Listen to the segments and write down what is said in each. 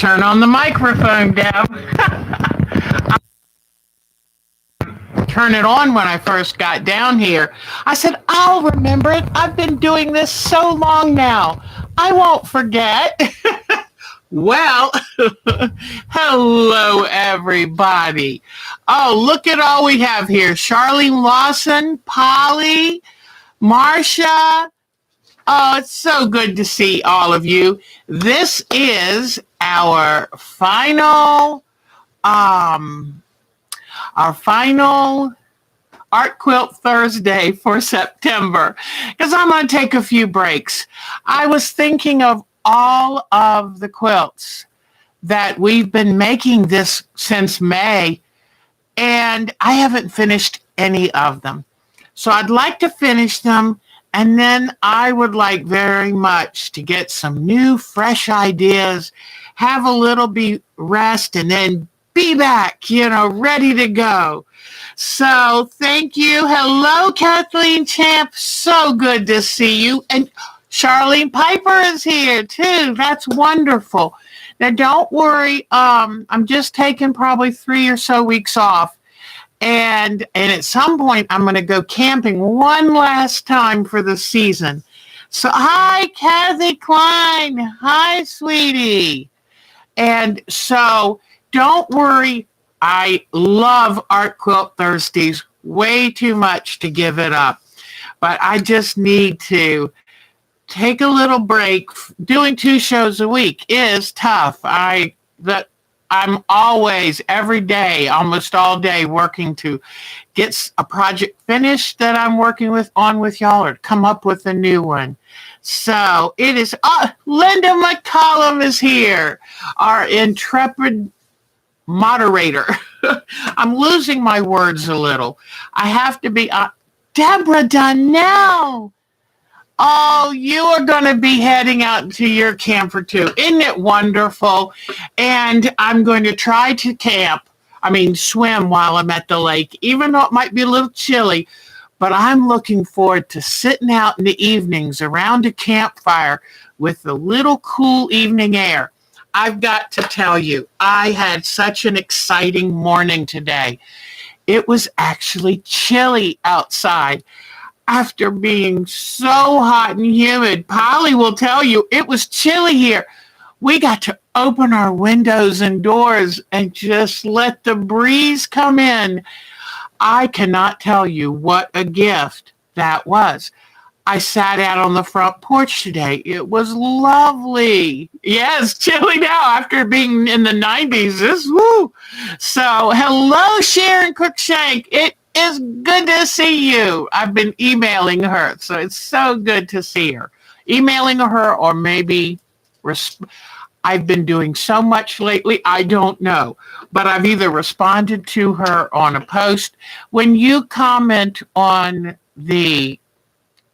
Turn on the microphone, Deb. Turn it on when I first got down here. I said, I'll remember it. I've been doing this so long now. I won't forget. Well, hello, everybody. Oh, look at all we have here. Charlene Lawson, Polly, Marcia. Oh, it's so good to see all of you. This is um, our final Art Quilt Thursday for September, because I'm going to take a few breaks. I was thinking of all of the quilts that we've been making this since May, and I haven't finished any of them. So I'd like to finish them, and then I would like very much to get some new, fresh ideas, have a little rest, and then be back, ready to go. So thank you. Hello, Kathleen Champ. So good to see you. And Charlene Piper is here too. That's wonderful. Now don't worry. I'm just taking probably 3 or so weeks off. And at some point I'm going to go camping one last time for the season. So hi, Kathy Klein. Hi, sweetie. And so don't worry. I love Art Quilt Thursdays way too much to give it up. But I just need to take a little break. Doing 2 shows a week is tough. I'm always, every day, almost all day, working to get a project finished that I'm working on with y'all, or come up with a new one. So it is, Linda McCollum is here, our intrepid moderator. I'm losing my words a little. I have to be, Deborah Donnell. Oh, you are going to be heading out to your camper too. Isn't it wonderful? And I'm going to try to swim while I'm at the lake, even though it might be a little chilly. But I'm looking forward to sitting out in the evenings around a campfire with the little cool evening air. I've got to tell you, I had such an exciting morning today. It was actually chilly outside. After being so hot and humid, Polly will tell you it was chilly here. We got to open our windows and doors and just let the breeze come in. I cannot tell you what a gift that was. I sat out on the front porch today. It was lovely. Yes, chilly now after being in the 90s. Woo. So, hello, Sharon Cruikshank. It is good to see you. I've been emailing her, so it's so good to see her. Emailing her, or maybe I've been doing so much lately, I don't know. But I've either responded to her on a post. When you comment on the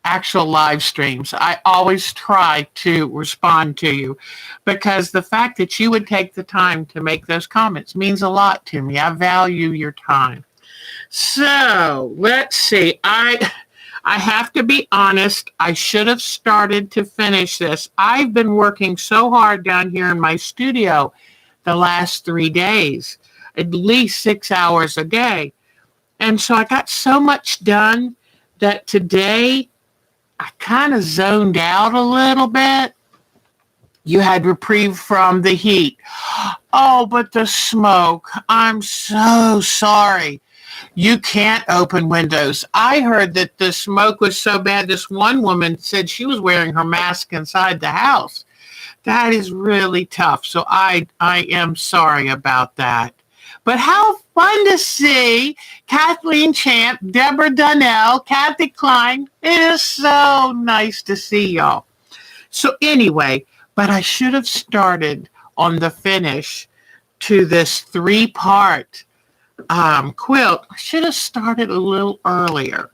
actual live streams, I always try to respond to you, because the fact that you would take the time to make those comments means a lot to me. I value your time. So let's see. I have to be honest. I should have started to finish this. I've been working so hard down here in my studio the last 3 days, at least 6 hours a day. And so I got so much done that today I kind of zoned out a little bit. You had reprieve from the heat. Oh, but the smoke. I'm so sorry. You can't open windows. I heard that the smoke was so bad, this one woman said she was wearing her mask inside the house. That is really tough. So I am sorry about that. But how fun to see Kathleen Champ, Deborah Donnell, Kathy Klein. It is so nice to see y'all. So anyway, but I should have started on the finish to this 3-part quilt. I should have started a little earlier.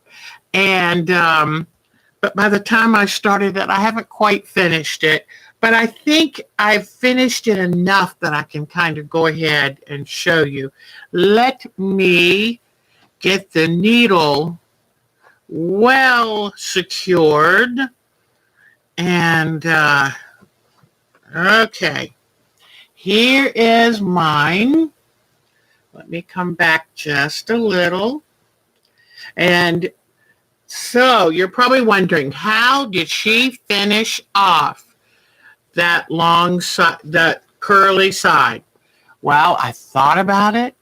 And but by the time I started it, I haven't quite finished it. But I think I've finished it enough that I can kind of go ahead and show you. Let me get the needle well secured. And, okay. here is mine. Let me come back just a little. And so you're probably wondering, how did she finish off that long side, that curly side? Well, I thought about it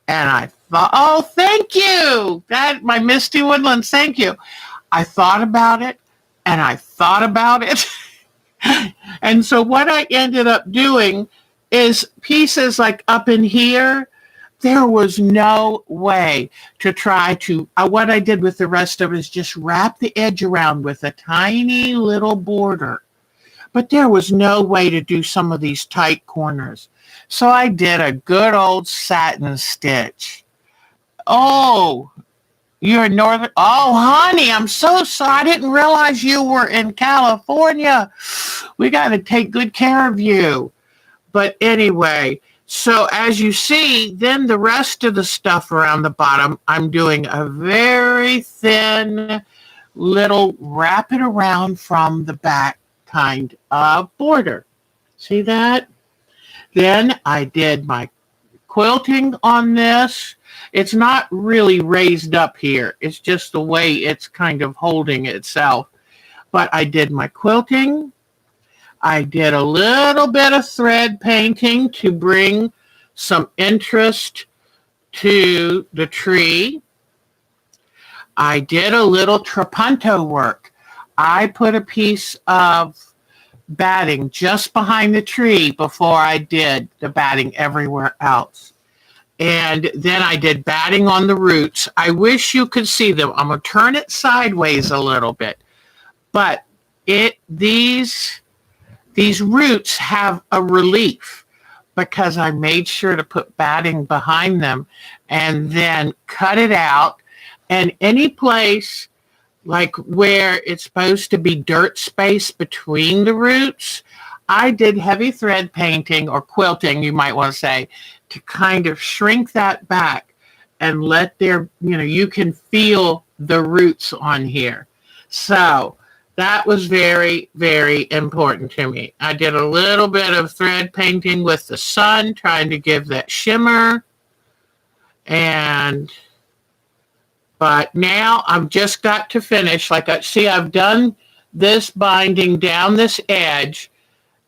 and I thought, oh, thank you. That my Misty Woodlands, thank you. I thought about it and I thought about it. And so what I ended up doing is pieces like up in here, there was no way to try to, what I did with the rest of it is just wrap the edge around with a tiny little border. But there was no way to do some of these tight corners. So I did a good old satin stitch. Oh, you're in Northern, oh, honey, I'm so sorry. I didn't realize you were in California. We got to take good care of you. But anyway, so as you see, then the rest of the stuff around the bottom, I'm doing a very thin little wrap it around from the back kind of border. See that? Then I did my quilting on this. It's not really raised up here. It's just the way it's kind of holding itself. But I did my quilting. I did a little bit of thread painting to bring some interest to the tree. I did a little trapunto work. I put a piece of batting just behind the tree before I did the batting everywhere else. And then I did batting on the roots. I wish you could see them. I'm going to turn it sideways a little bit. But these roots have a relief because I made sure to put batting behind them and then cut it out. And any place like where it's supposed to be dirt space between the roots, I did heavy thread painting or quilting, you might want to say, to kind of shrink that back and let there, you can feel the roots on here. So that was very, very important to me. I did a little bit of thread painting with the sun, trying to give that shimmer. But now I've just got to finish. I've done this binding down this edge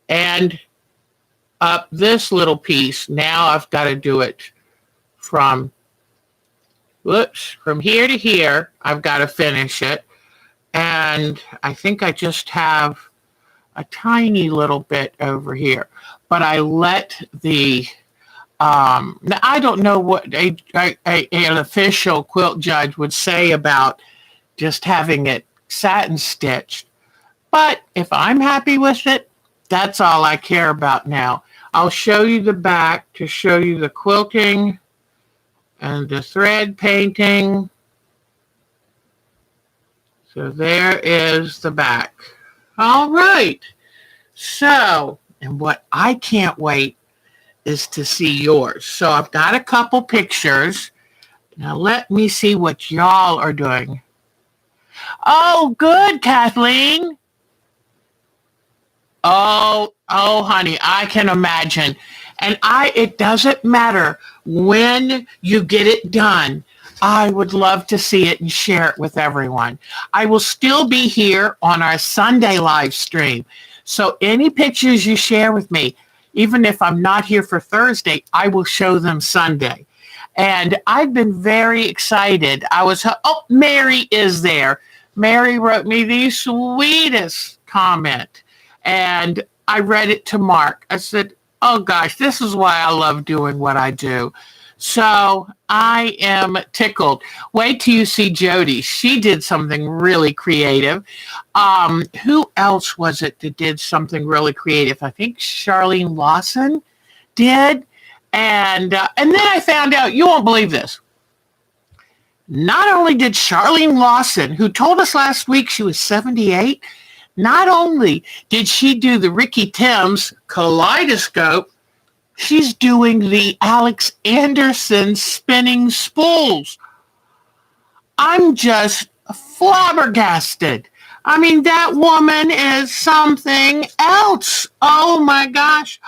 and up this little piece. Now I've got to do it from here to here. I've got to finish it. And I think I just have a tiny little bit over here. But I let now I don't know what an official quilt judge would say about just having it satin stitched. But if I'm happy with it, that's all I care about now. I'll show you the back to show you the quilting and the thread painting. So there is the back. All right. So, and what I can't wait is to see yours. So I've got a couple pictures. Now let me see what y'all are doing. Oh, good, Kathleen. Oh, honey, I can imagine. And it doesn't matter when you get it done. I would love to see it and share it with everyone. I will still be here on our Sunday live stream. So any pictures you share with me, even if I'm not here for Thursday, I will show them Sunday. And I've been very excited. Mary is there. Mary wrote me the sweetest comment. And I read it to Mark. I said, oh gosh, this is why I love doing what I do. So I am tickled. Wait till you see Jody. She did something really creative. Who else was it that did something really creative? I think Charlene Lawson did. And then I found out, you won't believe this. Not only did Charlene Lawson, who told us last week she was 78, not only did she do the Ricky Timms kaleidoscope, she's doing the Alex Anderson spinning spools. I'm just flabbergasted. I mean, that woman is something else. Oh my gosh.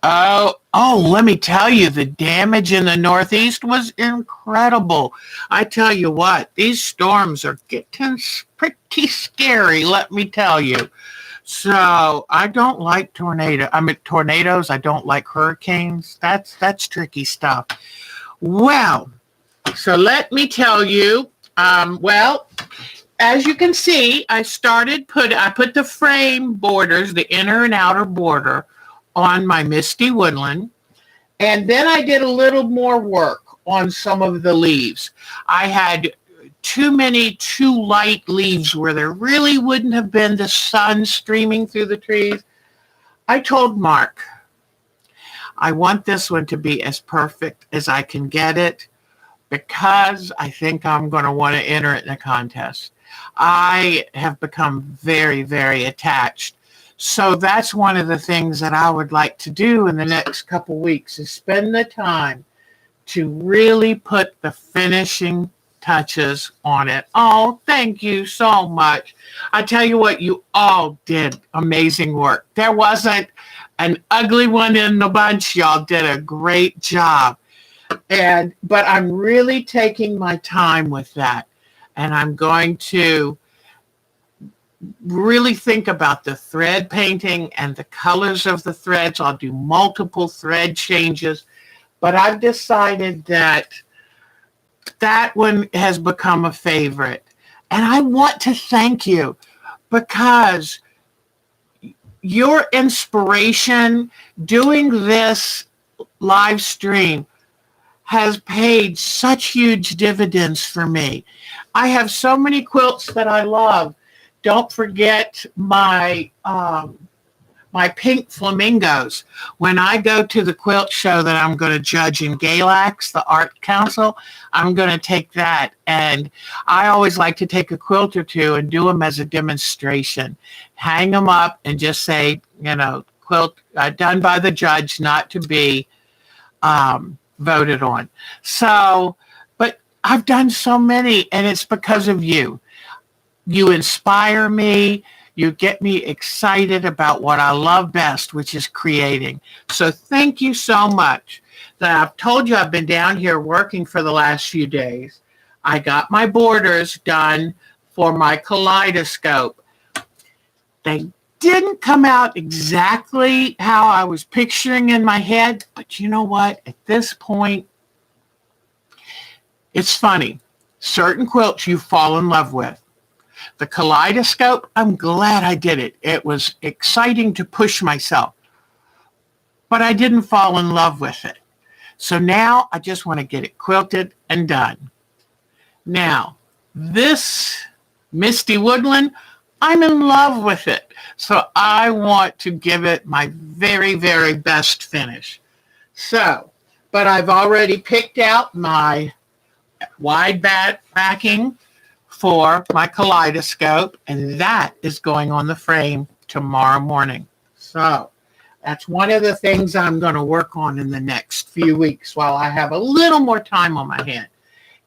Let me tell you, the damage in the Northeast was incredible. I tell you what, these storms are getting pretty scary, let me tell you. So I don't like tornadoes. I don't like hurricanes. That's tricky stuff. Well, so let me tell you. Well, as you can see, I put the frame borders, the inner and outer border, on my Misty Woodland, and then I did a little more work on some of the leaves. I had too light leaves where there really wouldn't have been the sun streaming through the trees. I told Mark, I want this one to be as perfect as I can get it because I think I'm going to want to enter it in a contest. I have become very, very attached. So that's one of the things that I would like to do in the next couple weeks is spend the time to really put the finishing touches on it. Oh, thank you so much. I tell you what, you all did amazing work. There wasn't an ugly one in the bunch. Y'all did a great job. But I'm really taking my time with that. And I'm going to really think about the thread painting and the colors of the threads. I'll do multiple thread changes. But I've decided that one has become a favorite. And I want to thank you because your inspiration doing this live stream has paid such huge dividends for me. I have so many quilts that I love. Don't forget my pink flamingos. When I go to the quilt show that I'm going to judge in Galax, the Art Council, I'm going to take that. And I always like to take a quilt or two and do them as a demonstration. Hang them up and just say, quilt done by the judge, not to be voted on. So, but I've done so many, and it's because of you. You inspire me. You get me excited about what I love best, which is creating. So thank you so much. That I've told you I've been down here working for the last few days. I got my borders done for my kaleidoscope. They didn't come out exactly how I was picturing in my head, but you know what? At this point, it's funny. Certain quilts you fall in love with. The kaleidoscope, I'm glad I did it. It was exciting to push myself, but I didn't fall in love with it. So now I just want to get it quilted and done. Now, this Misty Woodland, I'm in love with it. So I want to give it my very, very best finish. So, but I've already picked out my wide backing for my kaleidoscope, and that is going on the frame tomorrow morning. So that's one of the things I'm going to work on in the next few weeks while I have a little more time on my hand.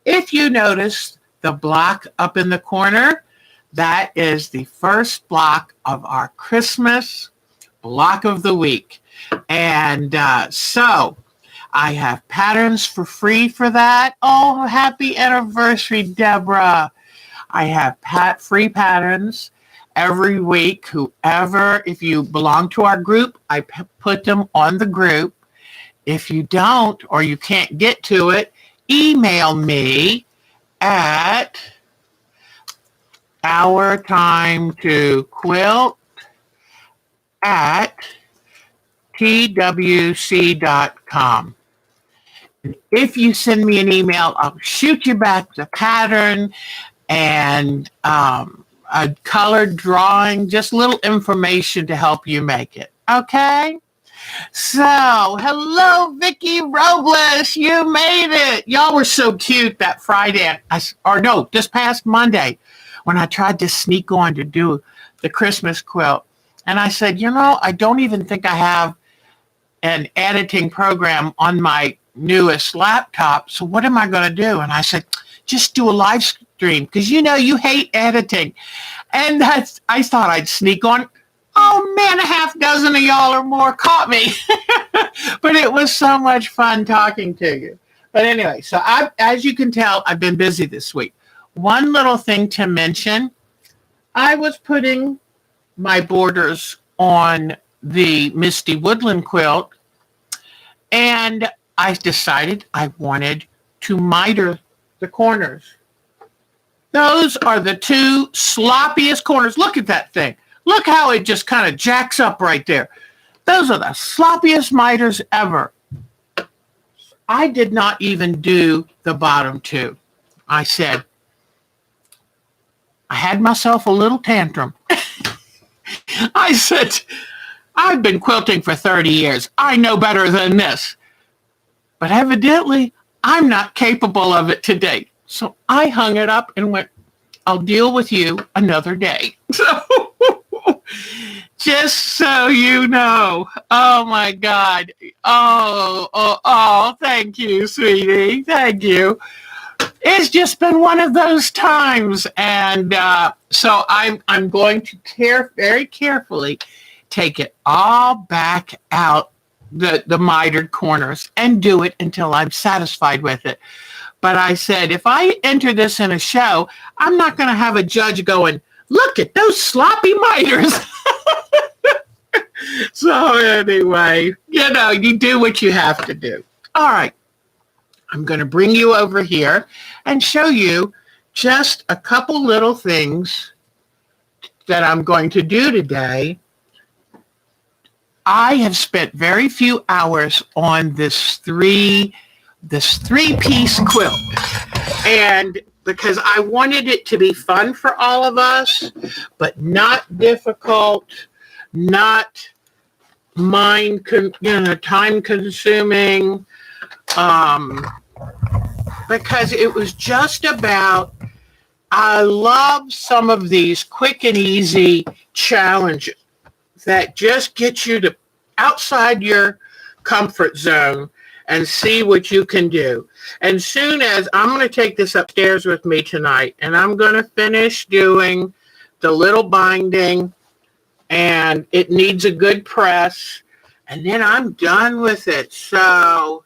If you notice the block up in the corner, that is the first block of our Christmas block of the week. And so I have patterns for free for that. Oh, happy anniversary, Deborah. I have free patterns every week. If you belong to our group, I put them on the group. If you don't or you can't get to it, email me at ourtimetoquilt@twc.com. If you send me an email, I'll shoot you back the pattern and a colored drawing, just little information to help you make it. Okay? So, hello, Vicki Robles. You made it. Y'all were so cute that Friday, this past Monday, when I tried to sneak on to do the Christmas quilt. And I said, I don't even think I have an editing program on my newest laptop. So what am I going to do? And I said, just do a live stream because you hate editing. And I thought I'd sneak on. Oh man, a half dozen of y'all or more caught me. But it was so much fun talking to you. But anyway, so as you can tell, I've been busy this week. One little thing to mention, I was putting my borders on the Misty Woodland quilt, and I decided I wanted to miter the corners. Those are the two sloppiest corners. Look at that thing. Look how it just kind of jacks up right there. Those are the sloppiest miters ever. I did not even do the bottom two. I said, I had myself a little tantrum. I said, I've been quilting for 30 years. I know better than this. But evidently, I'm not capable of it today. So I hung it up and went, I'll deal with you another day. So just so you know. Oh, my God. Oh, thank you, sweetie. Thank you. It's just been one of those times. And so I'm going to very carefully take it all back out, the mitered corners, and do it until I'm satisfied with it. But I said, if I enter this in a show, I'm not going to have a judge going, look at those sloppy miters. So anyway, you do what you have to do. All right. I'm going to bring you over here and show you just a couple little things that I'm going to do today. I have spent very few hours on this three-piece quilt, and because I wanted it to be fun for all of us, but not difficult, not time consuming, because it was just about, I love some of these quick and easy challenges that just get you to outside your comfort zone and see what you can do. And soon as I'm going to take this upstairs with me tonight, and I'm going to finish doing the little binding, and it needs a good press, and then I'm done with it. So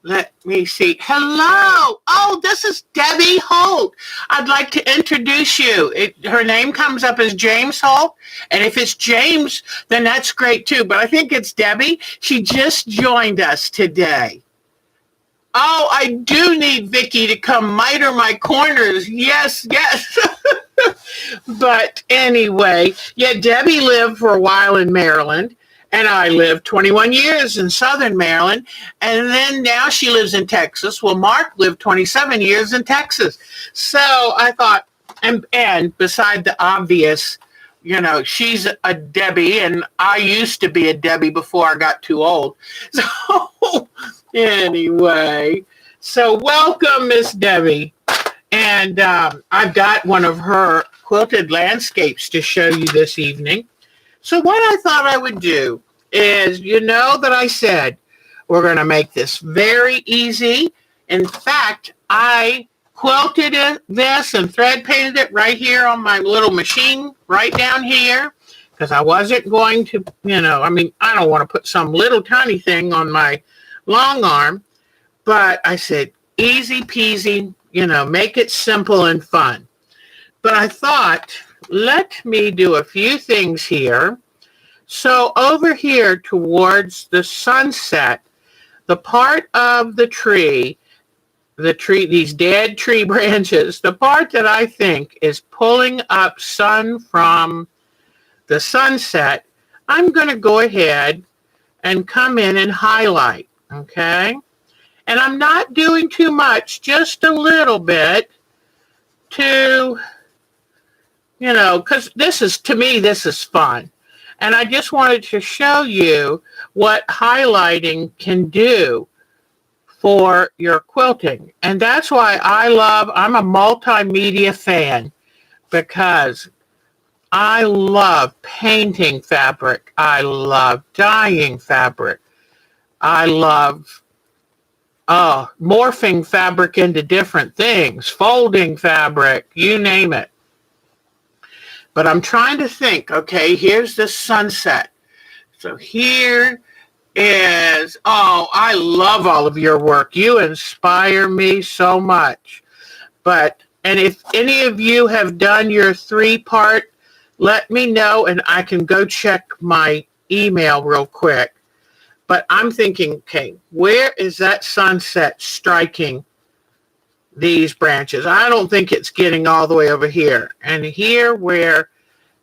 let me see. Hello. Oh, this is Debbie Holt. I'd like to introduce you. Her name comes up as James Holt. And if it's James, then that's great too. But I think it's Debbie. She just joined us today. Oh, I do need Vicki to come miter my corners. Yes. But anyway, Debbie lived for a while in Maryland. And I lived 21 years in Southern Maryland. And then now she lives in Texas. Well, Mark lived 27 years in Texas. So I thought, and beside the obvious, she's a Debbie, and I used to be a Debbie before I got too old. So anyway, so welcome, Miss Debbie. And I've got one of her quilted landscapes to show you this evening. So what I thought I would do is, that I said we're going to make this very easy. In fact, I quilted this and thread painted it right here on my little machine right down here, because I wasn't going to, I don't want to put some little tiny thing on my long arm, but I said easy peasy, make it simple and fun. But I thought, let me do a few things here. So over here towards the sunset, the part of the tree, these dead tree branches, the part that I think is pulling up sun from the sunset, I'm going to go ahead and come in and highlight, okay? And I'm not doing too much, just a little bit to, because to me, this is fun. And I just wanted to show you what highlighting can do for your quilting. And that's why I'm a multimedia fan, because I love painting fabric. I love dyeing fabric. I love morphing fabric into different things, folding fabric, you name it. But I'm trying to think, okay, here's the sunset. So here, is, oh, I love all of your work. You inspire me so much. And if any of you have done your 3-part, let me know and I can go check my email real quick. But I'm thinking, okay, where is that sunset striking these branches? I don't think it's getting all the way over here. And here where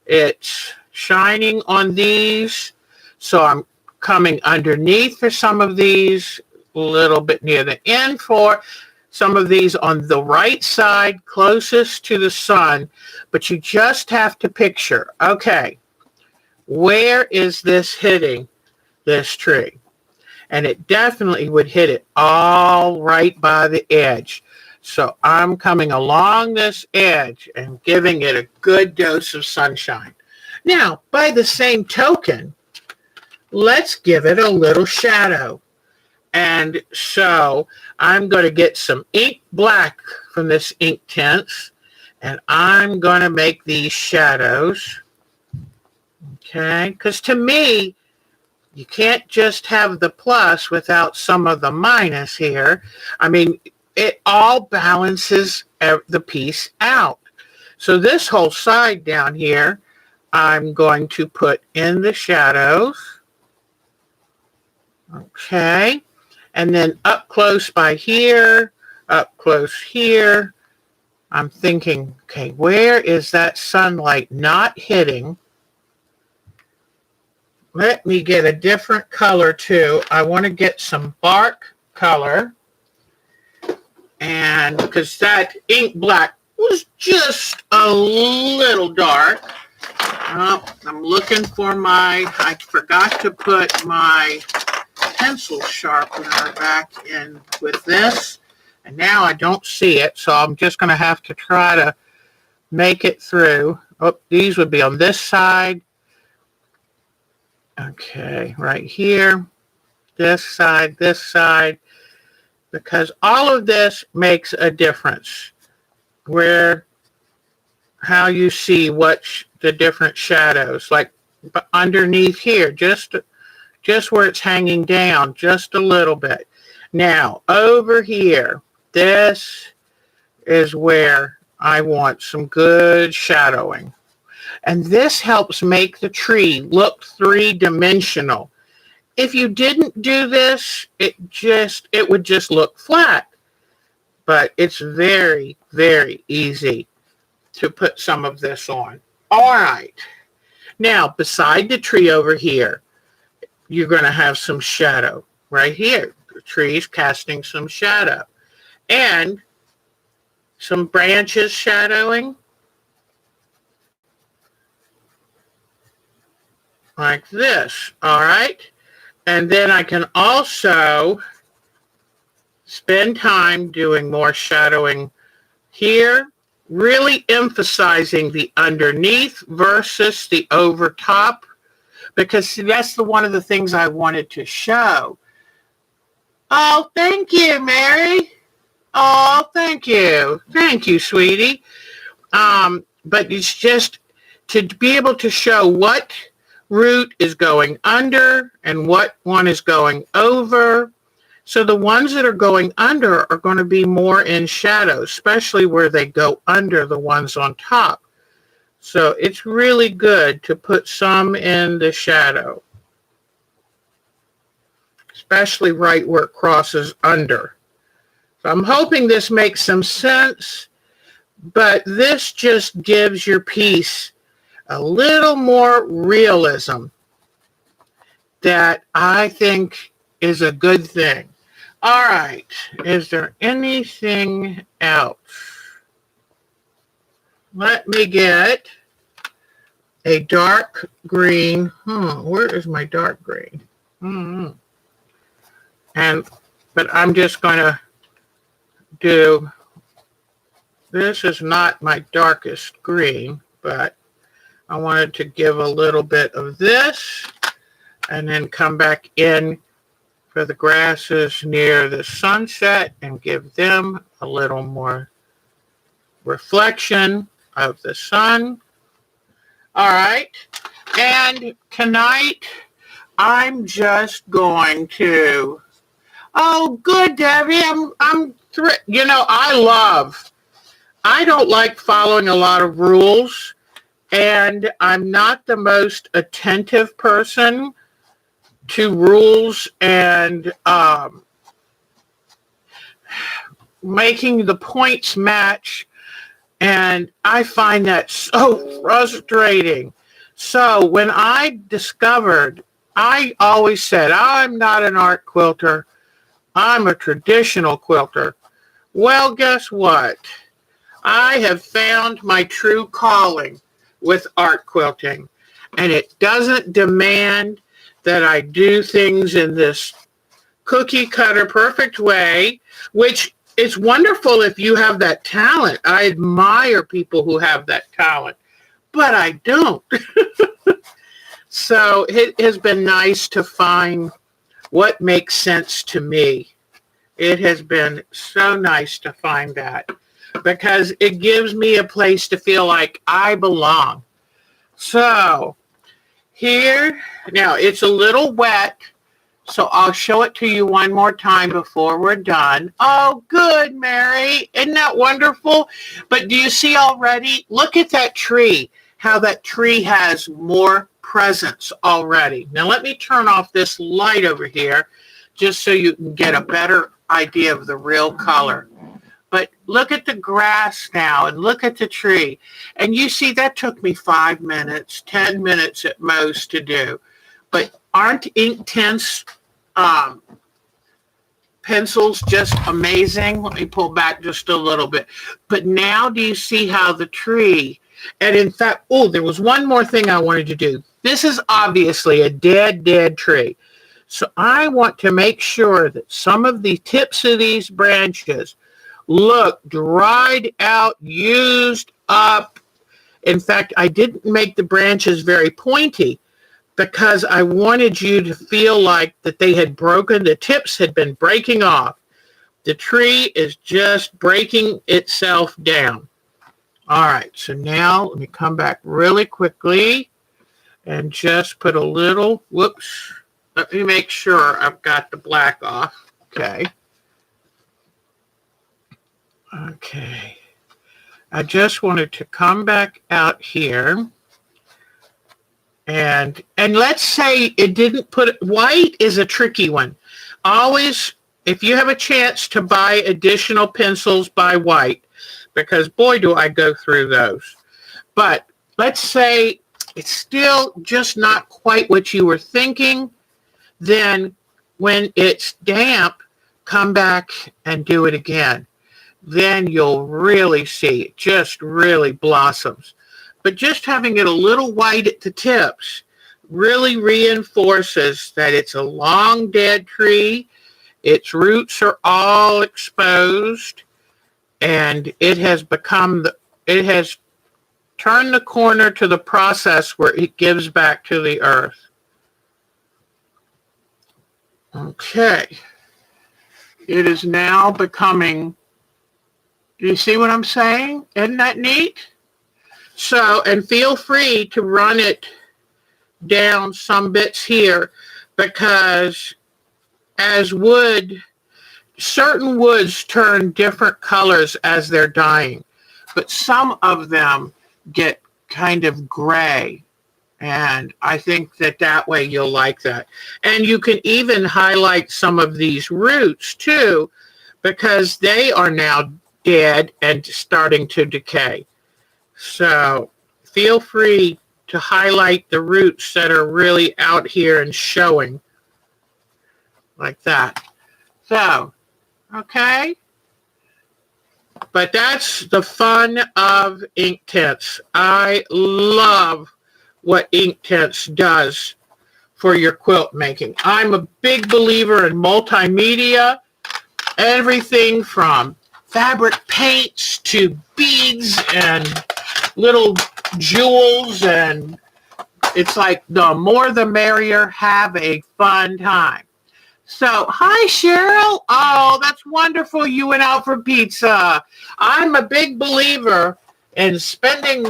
it's shining on these, so I'm coming underneath for some of these, a little bit near the end for some of these on the right side, closest to the sun. But you just have to picture, okay, where is this hitting this tree? And it definitely would hit it all right by the edge. So I'm coming along this edge and giving it a good dose of sunshine. Now, by the same token, let's give it a little shadow. And so I'm going to get some ink black from this ink tints, and I'm going to make these shadows. Okay, because to me, you can't just have the plus without some of the minus here. I mean, it all balances the piece out. So this whole side down here, I'm going to put in the shadows. Okay. And then up close by here, up close here, I'm thinking, okay, where is that sunlight not hitting? Let me get a different color too. I want to get some bark color. And because that ink black was just a little dark. I'm looking for I forgot to put my pencil sharpener back in with this. And now I don't see it. So I'm just going to have to try to make it through. Oh, these would be on this side. Okay, right here, this side, because all of this makes a difference how you see the different shadows, like underneath here, just where it's hanging down, just a little bit. Now, over here, this is where I want some good shadowing. And this helps make the tree look 3-dimensional. If you didn't do this, it would just look flat. But it's very, very easy to put some of this on. All right. Now, beside the tree over here, you're going to have some shadow right here. The tree's casting some shadow. And some branches shadowing. Like this, all right? And then I can also spend time doing more shadowing here, really emphasizing the underneath versus the over top, because that's one of the things I wanted to show. Oh, thank you, Mary. Oh, thank you. Thank you, sweetie. But it's just to be able to show what root is going under and what one is going over. So the ones that are going under are going to be more in shadow, especially where they go under the ones on top. So it's really good to put some in the shadow, especially right where it crosses under. So I'm hoping this makes some sense, but this just gives your piece a little more realism that I think is a good thing. All right. Is there anything else? Let me get a dark green. Where is my dark green? But I'm just going to do, this is not my darkest green, but I wanted to give a little bit of this and then come back in for the grasses near the sunset and give them a little more reflection of the sun. All right. And tonight I'm just going to, oh, good, Debbie. I don't like following a lot of rules, and I'm not the most attentive person to rules and making the points match. And I find that so frustrating. So when I discovered, I always said, I'm not an art quilter. I'm a traditional quilter. Well, guess what? I have found my true calling with art quilting. And it doesn't demand that I do things in this cookie cutter perfect way, which is wonderful if you have that talent. I admire people who have that talent, but I don't. So it has been nice to find what makes sense to me. It has been so nice to find that because it gives me a place to feel like I belong. So here, now it's a little wet, so I'll show it to you one more time before we're done. Oh, good, Mary. Isn't that wonderful? But do you see already? Look at that tree, how that tree has more presence already. Now let me turn off this light over here just so you can get a better idea of the real color. But look at the grass now and look at the tree. And you see that took me 5 minutes, 10 minutes at most to do. But aren't Inktense pencils just amazing? Let me pull back just a little bit. But now do you see how the tree, and in fact, oh, there was one more thing I wanted to do. This is obviously a dead tree. So I want to make sure that some of the tips of these branches look dried out, used up. In fact, I didn't make the branches very pointy because I wanted you to feel like that they had broken, the tips had been breaking off. The tree is just breaking itself down. All right, so now let me come back really quickly and just put a little, whoops, let me make sure I've got the black off. Okay. I just wanted to come back out here. And let's say it didn't put, white is a tricky one. Always, if you have a chance to buy additional pencils, buy white, because boy, do I go through those. But let's say it's still just not quite what you were thinking. Then when it's damp, come back and do it again. Then you'll really see it just really blossoms. But just having it a little white at the tips really reinforces that it's a long dead tree. Its roots are all exposed, and it has turned the corner to the process where it gives back to the earth. Okay. It is now becoming, do you see what I'm saying? Isn't that neat? So, and feel free to run it down some bits here because as certain woods turn different colors as they're dying, but some of them get kind of gray. And I think that way you'll like that. And you can even highlight some of these roots too, because they are now dead and starting to decay. So feel free to highlight the roots that are really out here and showing like that. So, okay. But that's the fun of Inktense. I love what Inktense does for your quilt making. I'm a big believer in multimedia, everything from fabric paints to beads and little jewels, and it's like the more the merrier. Have a fun time. So, hi, Cheryl. Oh, that's wonderful. You went out for pizza. I'm a big believer in spending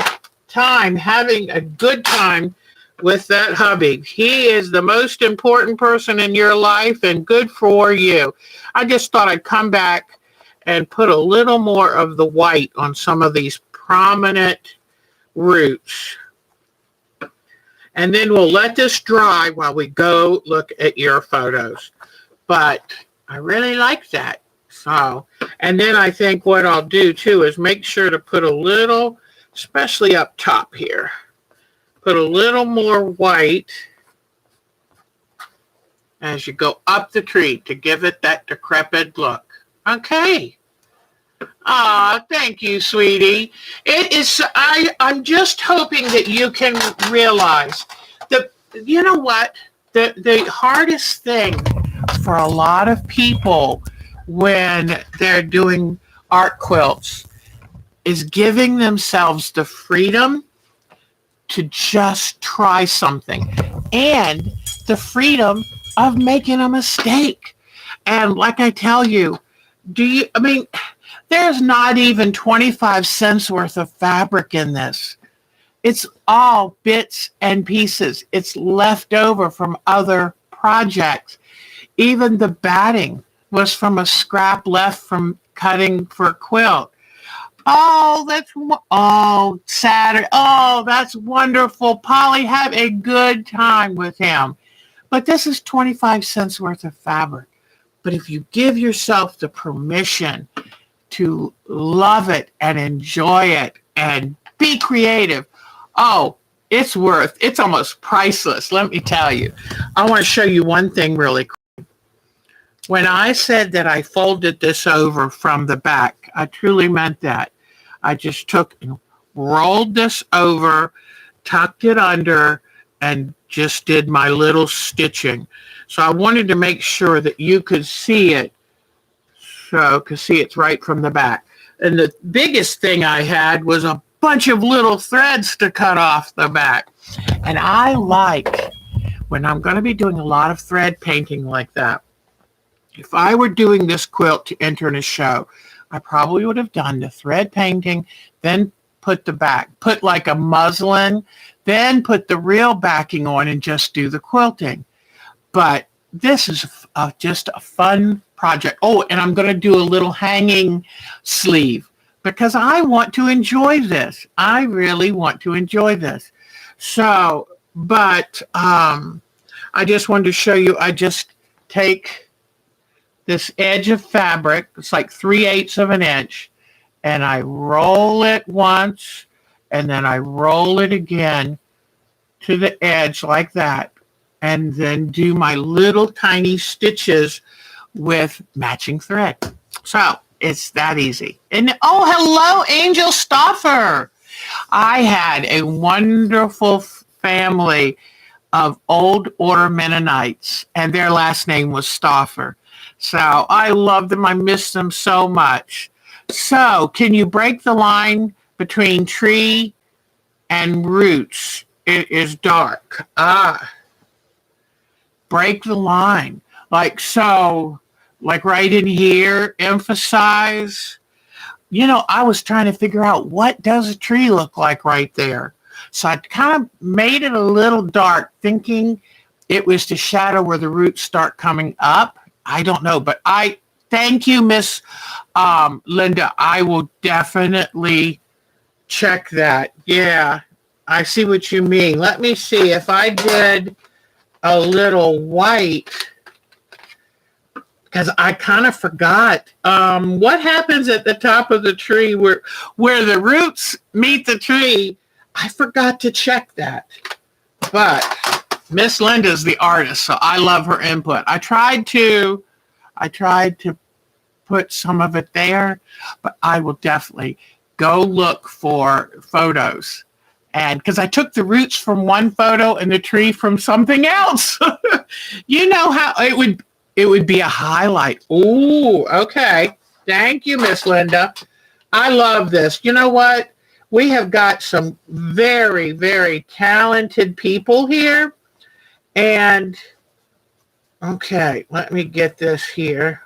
time, having a good time with that hubby. He is the most important person in your life, and good for you. I just thought I'd come back and put a little more of the white on some of these prominent roots. And then we'll let this dry while we go look at your photos. But I really like that. So, and then I think what I'll do too is make sure to put a little, especially up top here, put a little more white as you go up the tree to give it that decrepit look. Okay. Thank you, sweetie. It is, I'm just hoping that you can realize that, you know what, the hardest thing for a lot of people when they're doing art quilts is giving themselves the freedom to just try something and the freedom of making a mistake. And like I tell you, there's not even 25 cents worth of fabric in this. It's all bits and pieces. It's left over from other projects. Even the batting was from a scrap left from cutting for a quilt. Saturday. Oh, that's wonderful. Polly, have a good time with him. But this is 25 cents worth of fabric. But if you give yourself the permission to love it and enjoy it and be creative, it's almost priceless, let me tell you. I want to show you one thing really quick. When I said that I folded this over from the back, I truly meant that. I just took and rolled this over, tucked it under, and just did my little stitching. So I wanted to make sure that you could see it. So, because see, it's right from the back. And the biggest thing I had was a bunch of little threads to cut off the back. And I like, when I'm going to be doing a lot of thread painting like that, if I were doing this quilt to enter in a show, I probably would have done the thread painting, then put like a muslin, then put the real backing on and just do the quilting. But this is just a fun project. Oh, and I'm going to do a little hanging sleeve because I want to enjoy this. I really want to enjoy this. So, but I just wanted to show you, I just take this edge of fabric, it's like 3/8 of an inch, and I roll it once, and then I roll it again to the edge like that, and then do my little tiny stitches with matching thread. So it's that easy. And hello, Angel Stoffer. I had a wonderful family of old order Mennonites, and their last name was Stoffer. So I loved them. I miss them so much. So can you break the line between tree and roots? It is dark. Break the line. Like so, like right in here, emphasize. I was trying to figure out what does a tree look like right there. So I kind of made it a little dark, thinking it was the shadow where the roots start coming up. I don't know, but I thank you, Miss Linda. I will definitely check that. Yeah, I see what you mean. Let me see if I did a little white, because I kind of forgot. What happens at the top of the tree where the roots meet the tree? I forgot to check that. But Miss Linda's the artist, so I love her input. I tried to put some of it there, but I will definitely go look for photos. And because I took the roots from one photo and the tree from something else. You know how it would be a highlight. Ooh, okay. Thank you, Miss Linda. I love this. You know what? We have got some very, very talented people here. And, okay, let me get this here.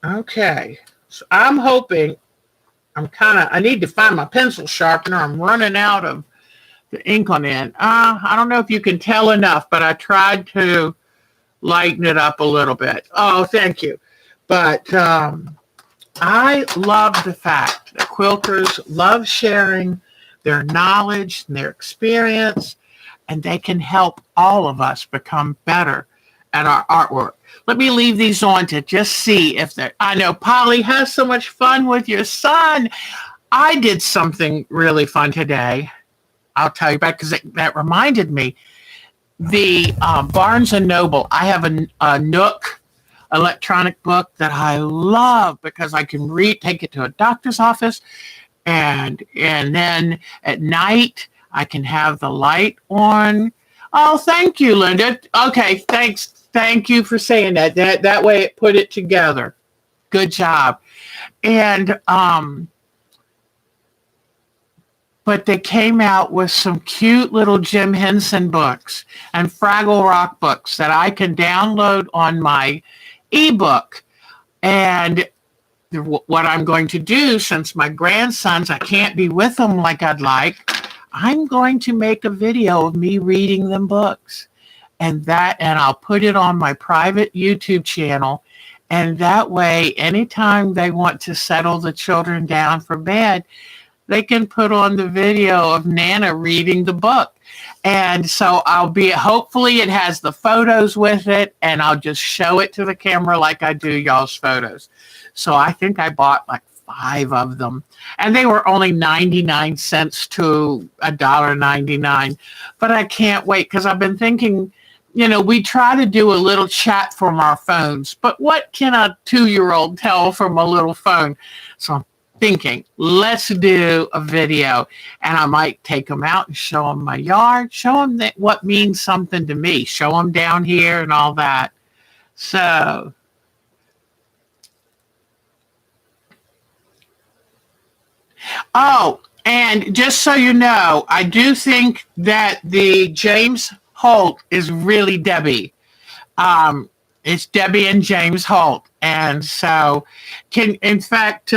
Okay, so I'm hoping, I need to find my pencil sharpener. I'm running out of the ink on the end. I don't know if you can tell enough, but I tried to lighten it up a little bit. Oh, thank you. But I love the fact that quilters love sharing their knowledge and their experience, and they can help all of us become better at our artwork. Let me leave these on to just see if they're, I know Polly has so much fun with your son. I did something really fun today. I'll tell you about, because that reminded me. The Barnes and Noble, I have a Nook electronic book that I love because I can take it to a doctor's office, and then at night I can have the light on. Oh, thank you, Linda. Okay, thanks. Thank you for saying that. That way it put it together. Good job. And but they came out with some cute little Jim Henson books and Fraggle Rock books that I can download on my ebook. And what I'm going to do, since my grandsons, I can't be with them like I'd like, I'm going to make a video of me reading them books. And I'll put it on my private YouTube channel. And that way, anytime they want to settle the children down for bed, they can put on the video of Nana reading the book. And so hopefully it has the photos with it, and I'll just show it to the camera like I do y'all's photos. So I think I bought like 5 of them, and they were only 99 cents to $1.99. But I can't wait, because I've been thinking, we try to do a little chat from our phones, but what can a 2-year-old tell from a little phone? So I'm thinking, let's do a video, and I might take them out and show them my yard, show them what means something to me, show them down here and all that. So and just so you know, I do think that the James Holt is really Debbie. It's Debbie and James Holt. And so in fact,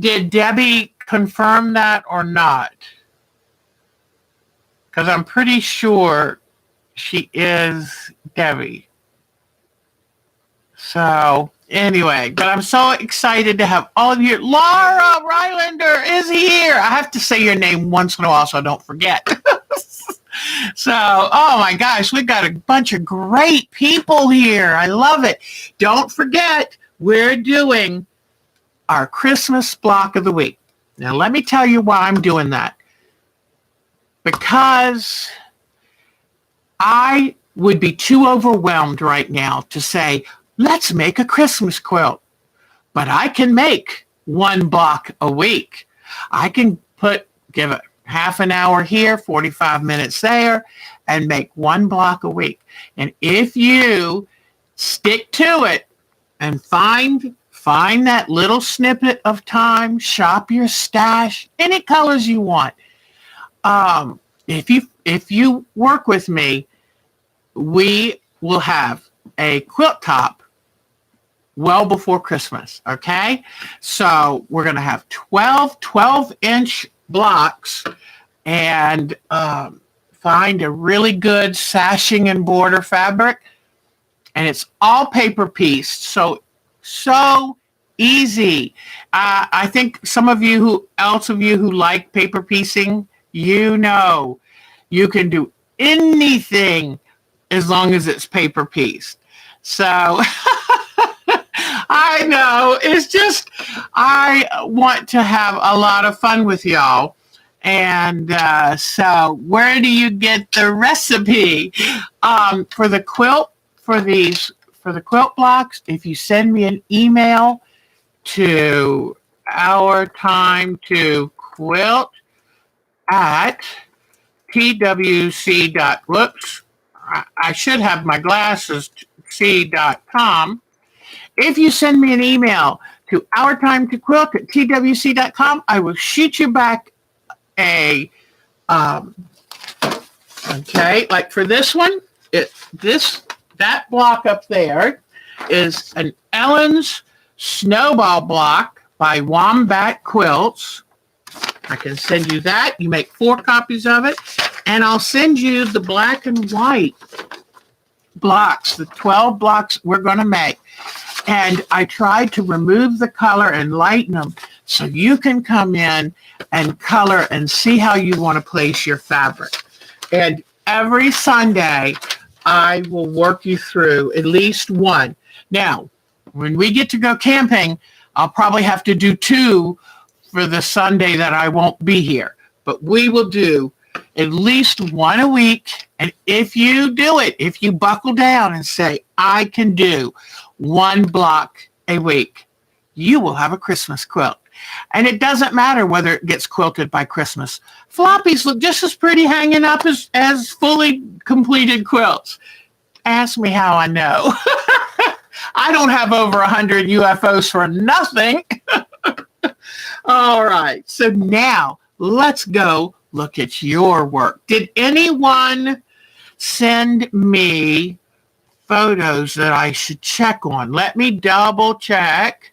did Debbie confirm that or not? Because I'm pretty sure she is Debbie. So anyway, but I'm so excited to have all of you. Laura Rylander is here. I have to say your name once in a while so I don't forget. So, oh my gosh, we've got a bunch of great people here. I love it. Don't forget, we're doing our Christmas block of the week. Now, let me tell you why I'm doing that. Because I would be too overwhelmed right now to say, let's make a Christmas quilt. But I can make one block a week. I can give it half an hour here, 45 minutes there, and make one block a week. And if you stick to it and find that little snippet of time, shop your stash, any colors you want. If you work with me, we will have a quilt top well before Christmas, okay? So we're going to have 12-inch blocks, and find a really good sashing and border fabric, and it's all paper pieced, so easy. I think some of you who like paper piecing, you can do anything as long as it's paper pieced. So I know, it's just, I want to have a lot of fun with y'all. And so where do you get the recipe for the quilt, for the quilt blocks? If you send me an email to ourtimetoquilt at twc.whoops, I should have my glasses, c.com. If you send me an email to ourtimetoquilt at twc.com, I will shoot you back okay, like for this one, that block up there is an Ellen's Snowball block by Wombat Quilts. I can send you that. You make 4 copies of it, and I'll send you the black and white blocks, the 12 blocks we're going to make. And I tried to remove the color and lighten them so you can come in and color and see how you want to place your fabric. And every Sunday, I will work you through at least one. Now, when we get to go camping, I'll probably have to do 2 for the Sunday that I won't be here. But we will do at least 1 a week. And if you do it, if you buckle down and say, I can do 1 block a week, you will have a Christmas quilt. And it doesn't matter whether it gets quilted by Christmas. Floppies look just as pretty hanging up as fully completed quilts. Ask me how I know. I don't have over 100 UFOs for nothing. All right. So now let's go look at your work. Did anyone send me photos that I should check on? Let me double check.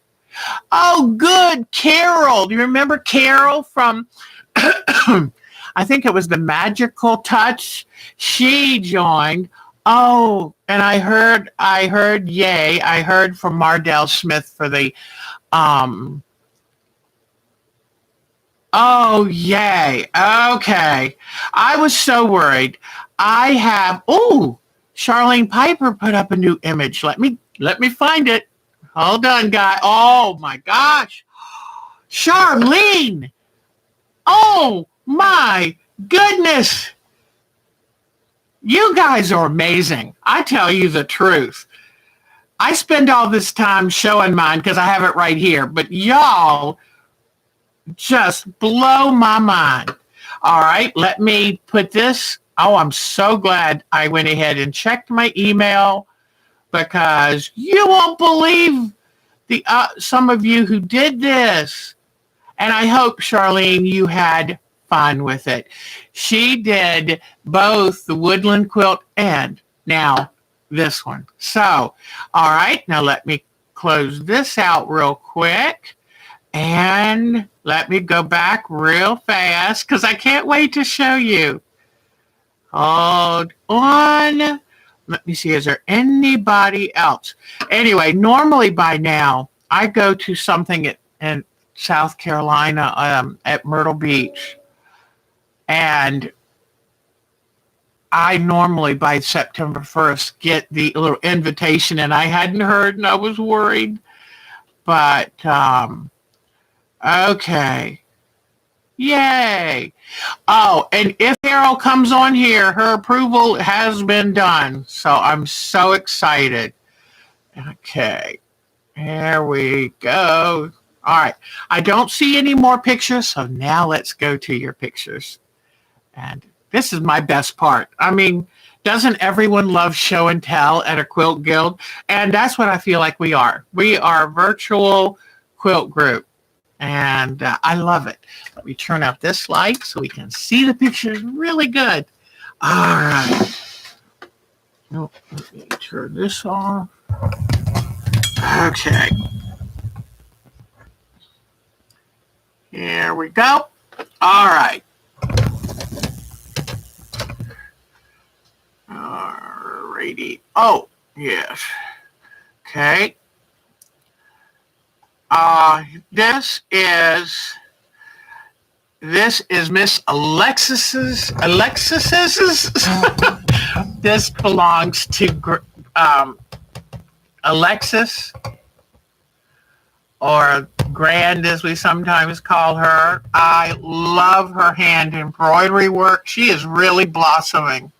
Oh, good. Carol. Do you remember Carol from, I think it was the Magical Touch? She joined. Oh, and I heard yay. I heard from Mardell Smith for the, oh, yay. Okay. I was so worried. Charlene Piper put up a new image. Let me find it. Hold on, guy. Oh, my gosh. Charlene. Oh, my goodness. You guys are amazing. I tell you the truth. I spend all this time showing mine because I have it right here, but y'all just blow my mind. All right, let me put this. Oh, I'm so glad I went ahead and checked my email, because you won't believe the some of you who did this. And I hope, Charlene, you had fun with it. She did both the Woodland quilt and now this one. So, all right, now let me close this out real quick. And let me go back real fast because I can't wait to show you. Hold on. Let me see, is there anybody else? Anyway, normally by now, I go to something in South Carolina at Myrtle Beach. And I normally, by September 1st, get the little invitation, and I hadn't heard, and I was worried. But, okay. Yay. Oh, and if Carol comes on here, her approval has been done. So I'm so excited. Okay. There we go. All right. I don't see any more pictures. So now let's go to your pictures. And this is my best part. I mean, doesn't everyone love show and tell at a quilt guild? And that's what I feel like we are. We are a virtual quilt group. And I love it. Let me turn out this light so we can see the pictures really good. All right. Oh, let me turn this off. Okay. Here we go. All right. All righty. Oh, yes. Okay. This is Miss Alexis's. This belongs to Alexis, or Grand as we sometimes call her. I love her hand embroidery work. She is really blossoming.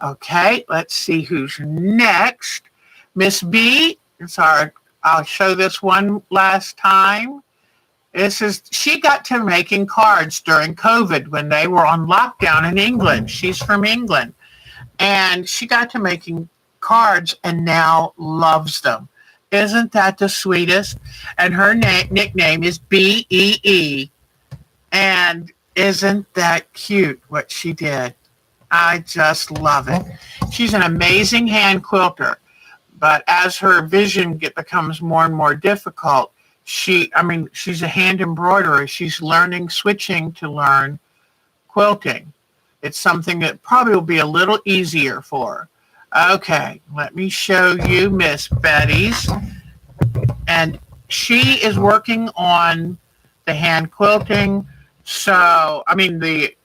Okay, let's see who's next. Miss B. I'll show this one last time. She got to making cards during COVID when they were on lockdown in England. She's from England. And she got to making cards and now loves them. Isn't that the sweetest? And her nickname is BEE. And isn't that cute what she did? I just love it. She's an amazing hand quilter. But as her vision becomes more and more difficult, she's a hand embroiderer. She's switching to learn quilting. It's something that probably will be a little easier for her. Okay, let me show you Miss Betty's. And she is working on the hand quilting. So, the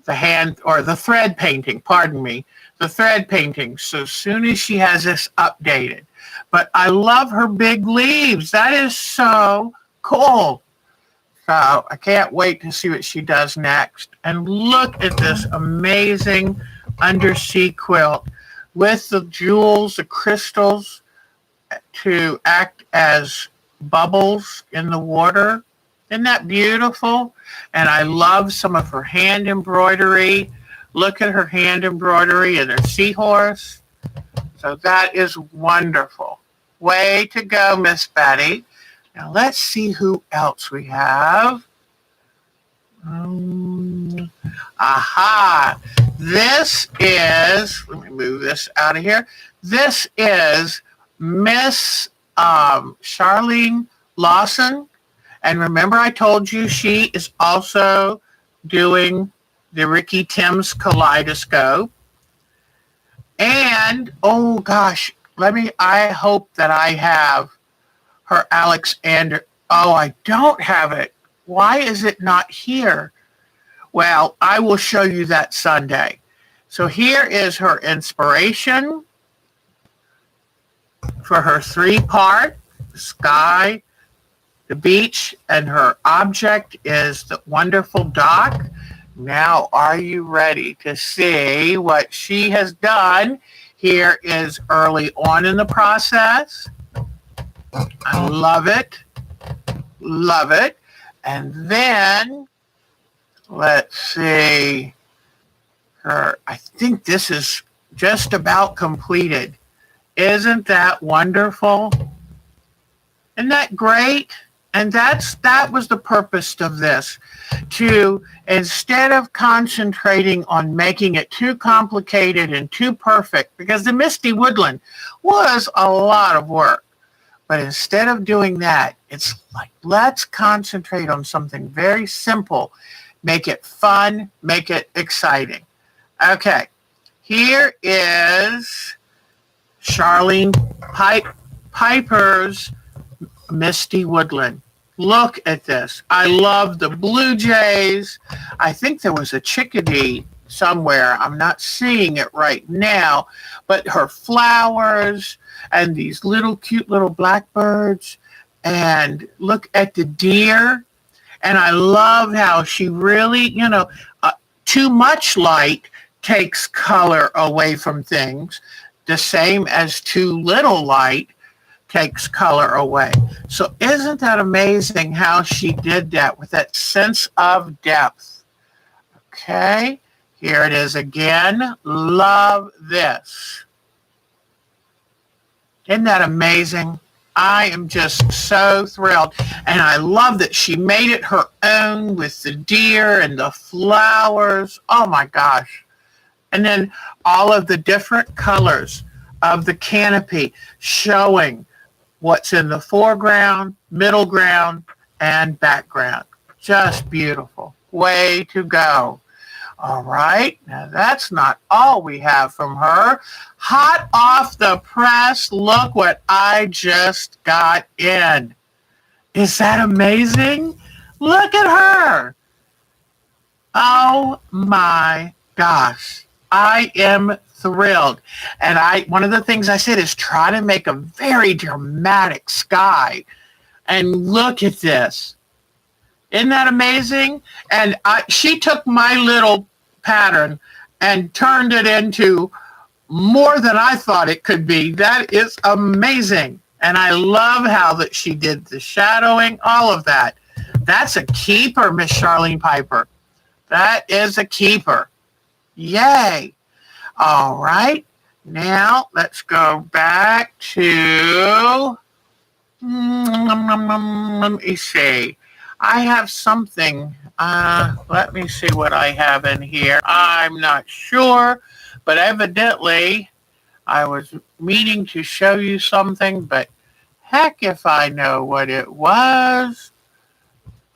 hand or the thread painting, pardon me, the thread painting. So soon as she has this updated. But I love her big leaves. That is so cool. So I can't wait to see what she does next. And look at this amazing undersea quilt with the jewels, the crystals to act as bubbles in the water. Isn't that beautiful? And I love some of her hand embroidery. Look at her hand embroidery and her seahorse. So that is wonderful. Way to go, Miss Betty. Now let's see who else we have. Aha. This is, let me move this out of here. This is Miss Charlene Lawson. And remember I told you she is also doing the Ricky Timms Kaleidoscope. And, oh gosh, I hope that I have her Alexander. Oh, I don't have it. Why is it not here? Well, I will show you that Sunday. So here is her inspiration for her 3-part, the sky, the beach, and her object is the wonderful dock. Now, are you ready to see what she has done? Here is early on in the process. I love it. Love it. And then, let's see. I think this is just about completed. Isn't that wonderful? Isn't that great? And that was the purpose of this, to instead of concentrating on making it too complicated and too perfect, because the Misty Woodland was a lot of work. But instead of doing that, it's like, let's concentrate on something very simple, make it fun, make it exciting. Okay, here is Charlene Piper's Misty Woodland. Look at this. I love the blue jays. I think there was a chickadee somewhere. I'm not seeing it right now, but her flowers and these little cute little blackbirds, and look at the deer. And I love how she really, too much light takes color away from things, the same as too little light takes color away. So isn't that amazing how she did that with that sense of depth? Okay, here it is again. Love this. Isn't that amazing? I am just so thrilled. And I love that she made it her own with the deer and the flowers. Oh my gosh. And then all of the different colors of the canopy showing what's in the foreground, middle ground, and background. Just beautiful. Way to go. All right. Now, that's not all we have from her. Hot off the press, look what I just got in. Is that amazing? Look at her. Oh, my gosh. I am thrilled. And one of the things I said is try to make a very dramatic sky. And look at this. Isn't that amazing? And she took my little pattern and turned it into more than I thought it could be. That is amazing. And I love how that she did the shadowing, all of that. That's a keeper, Miss Charlene Piper. That is a keeper. Yay. All right. Now let's go back to, let me see. I have something. Let me see what I have in here. I'm not sure, but evidently I was meaning to show you something, but heck if I know what it was.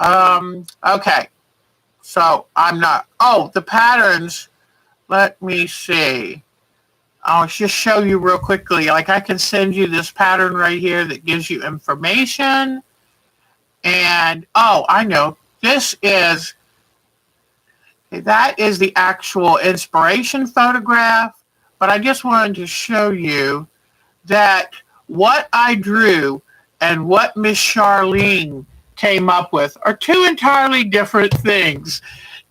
Okay. So I'm not, oh, the patterns, let me see. I'll just show you real quickly. Like I can send you this pattern right here that gives you information. And, oh, I know. That is the actual inspiration photograph. But I just wanted to show you that what I drew and what Miss Charlene came up with are two entirely different things.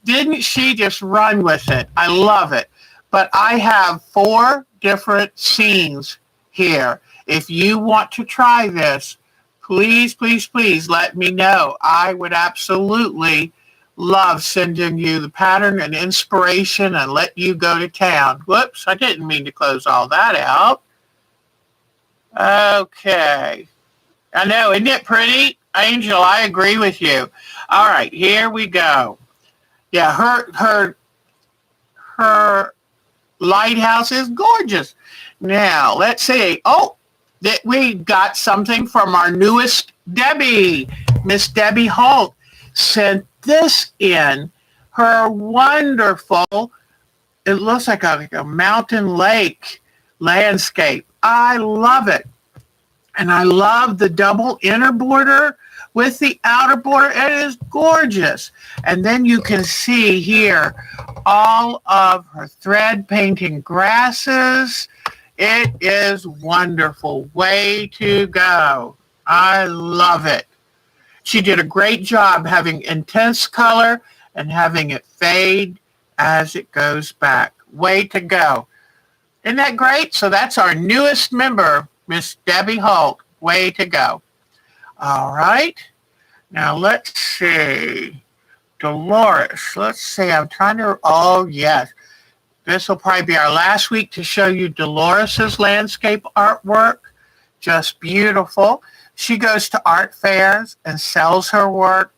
Didn't she just run with it? I love it. But I have 4 different scenes here. If you want to try this, please, please, please let me know. I would absolutely love sending you the pattern and inspiration and let you go to town. Whoops, I didn't mean to close all that out. Okay. I know, isn't it pretty? Angel, I agree with you. All right, here we go. Yeah, her lighthouse is gorgeous. Now, let's see. Oh, that we got something from our newest Debbie. Miss Debbie Holt sent this in. Her wonderful, it looks like a mountain lake landscape. I love it. And I love the double inner border with the outer border. It is gorgeous. And then you can see here all of her thread painting grasses. It is wonderful. Way to go. I love it. She did a great job having intense color and having it fade as it goes back. Way to go. Isn't that great? So that's our newest member, Miss Debbie Holt. Way to go. All right. Now let's see. Dolores. Let's see. I'm trying to, oh yes. This will probably be our last week to show you Dolores's landscape artwork. Just beautiful. She goes to art fairs and sells her work.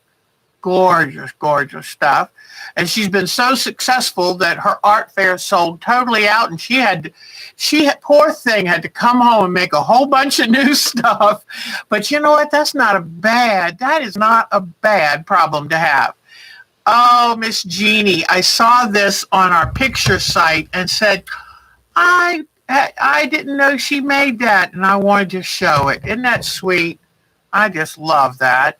Gorgeous, gorgeous stuff. And she's been so successful that her art fair sold totally out, and poor thing, had to come home and make a whole bunch of new stuff. But you know what? That is not a bad problem to have. Oh, Miss Jeannie, I saw this on our picture site and said, I didn't know she made that, and I wanted to show it. Isn't that sweet? I just love that.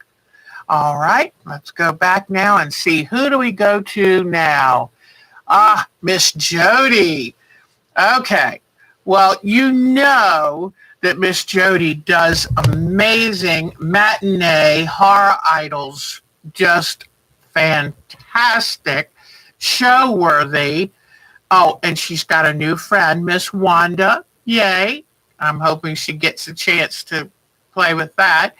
All right, let's go back now and see, who do we go to now? Miss Jody. Okay, well, you know that Miss Jody does amazing matinee horror idols, just fantastic, show-worthy. Oh, and she's got a new friend, Miss Wanda. Yay. I'm hoping she gets a chance to play with that.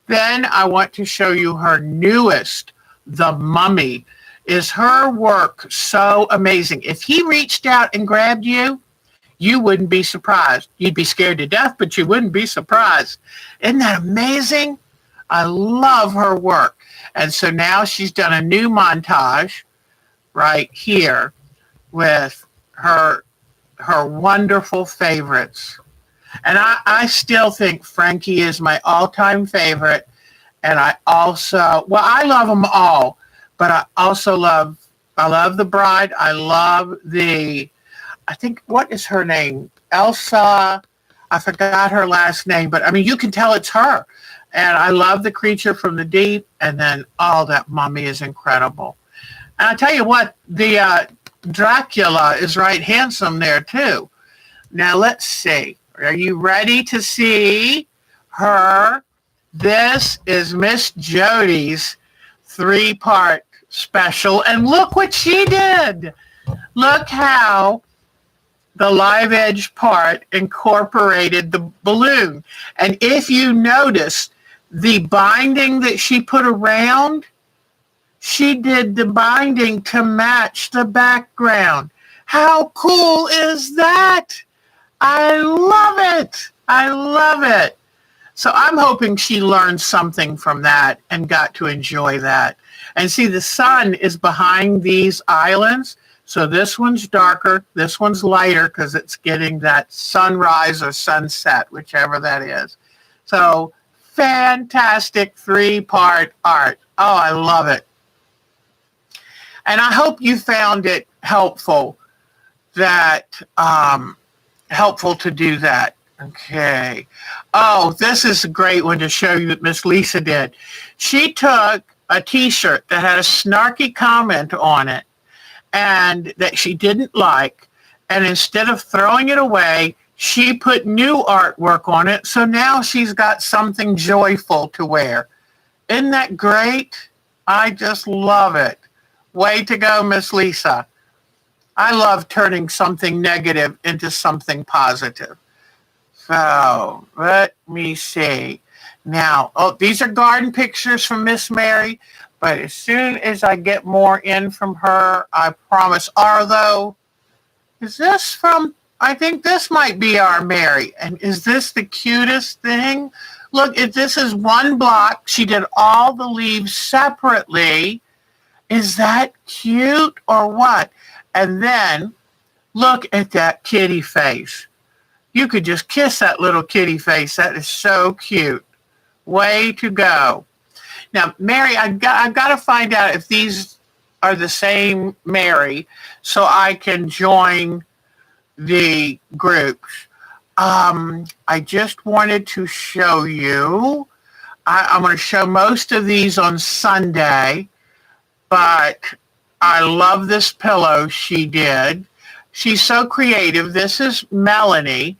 Then I want to show you her newest, The Mummy. Is her work so amazing? If he reached out and grabbed you, you wouldn't be surprised. You'd be scared to death, but you wouldn't be surprised. Isn't that amazing? I love her work. And so now she's done a new montage right here with her wonderful favorites. And I still think Frankie is my all-time favorite. And I love them all, but I love the bride. I love what is her name? Elsa. I forgot her last name, but I mean, you can tell it's her. And I love the creature from the deep. And then, that mummy is incredible. And I tell you what, the Dracula is right handsome there too. Now let's see. Are you ready to see her? This is Miss Jody's 3-part special. And look what she did. Look how the live edge part incorporated the balloon. And if you notice, the binding that she put around, she did the binding to match the background. How cool is that? I love it. I love it. So I'm hoping she learned something from that and got to enjoy that. And see, the sun is behind these islands. So this one's darker. This one's lighter because it's getting that sunrise or sunset, whichever that is. So fantastic 3-part art. Oh, I love it. And I hope you found it helpful helpful to do that. Okay. Oh, this is a great one to show you that Miss Lisa did. She took a t-shirt that had a snarky comment on it and that she didn't like, and instead of throwing it away, she put new artwork on it, so now she's got something joyful to wear. Isn't that great? I just love it. Way to go, Miss Lisa. I love turning something negative into something positive. So, let me see. Now, these are garden pictures from Miss Mary, but as soon as I get more in from her, I promise. Arlo, is this from, I think this might be our Mary. And is this the cutest thing? Look, this is one block. She did all the leaves separately. Is that cute or what? And then look at that kitty face. You could just kiss that little kitty face. That is so cute. Way to go. Now, Mary, I've got to find out if these are the same Mary so I can join the groups. I just wanted to show you. I'm going to show most of these on Sunday, but I love this pillow she did. She's so creative. This is Melanie,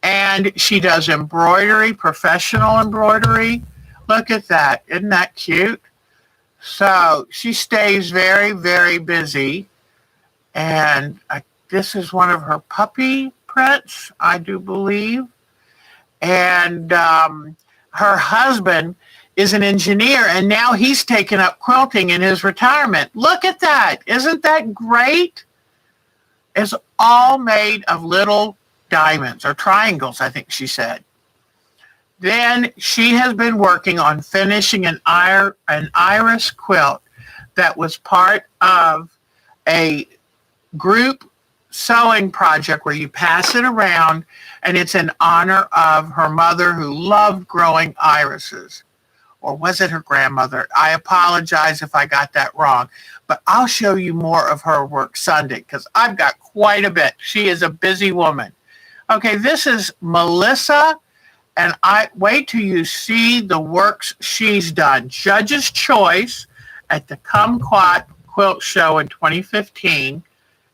and she does embroidery, professional embroidery. Look at that. Isn't that cute? So she stays very, very busy. And this is one of her puppy prints, I do believe. And her husband is an engineer, and now he's taken up quilting in his retirement. Look at that. Isn't that great? It's all made of little diamonds, or triangles, I think she said. Then she has been working on finishing an iris quilt that was part of a group sewing project where you pass it around, and it's in honor of her mother who loved growing irises. Or was it her grandmother? I apologize if I got that wrong, but I'll show you more of her work Sunday because I've got quite a bit. She is a busy woman. Okay, this is Melissa, and I wait till you see the works she's done. Judge's Choice at the Kumquat Quilt Show in 2015.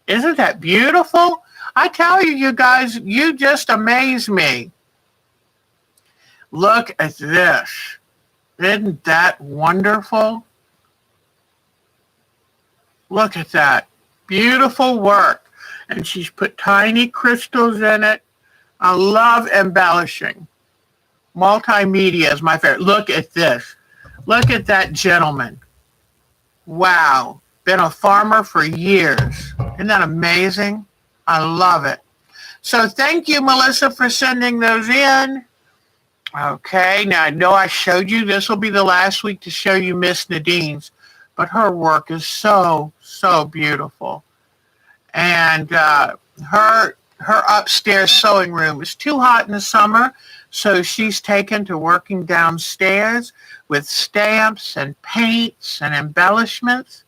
Isn't that beautiful? I tell you, you guys, you just amaze me. Look at this. Isn't that wonderful? Look at that. Beautiful work. And she's put tiny crystals in it. I love embellishing. Multimedia is my favorite. Look at this. Look at that gentleman. Wow. Been a farmer for years. Isn't that amazing? I love it. So thank you, Melissa, for sending those in. Okay, now I know I showed you, this will be the last week to show you Miss Nadine's, but her work is so, so beautiful. And her upstairs sewing room is too hot in the summer, so she's taken to working downstairs with stamps and paints and embellishments,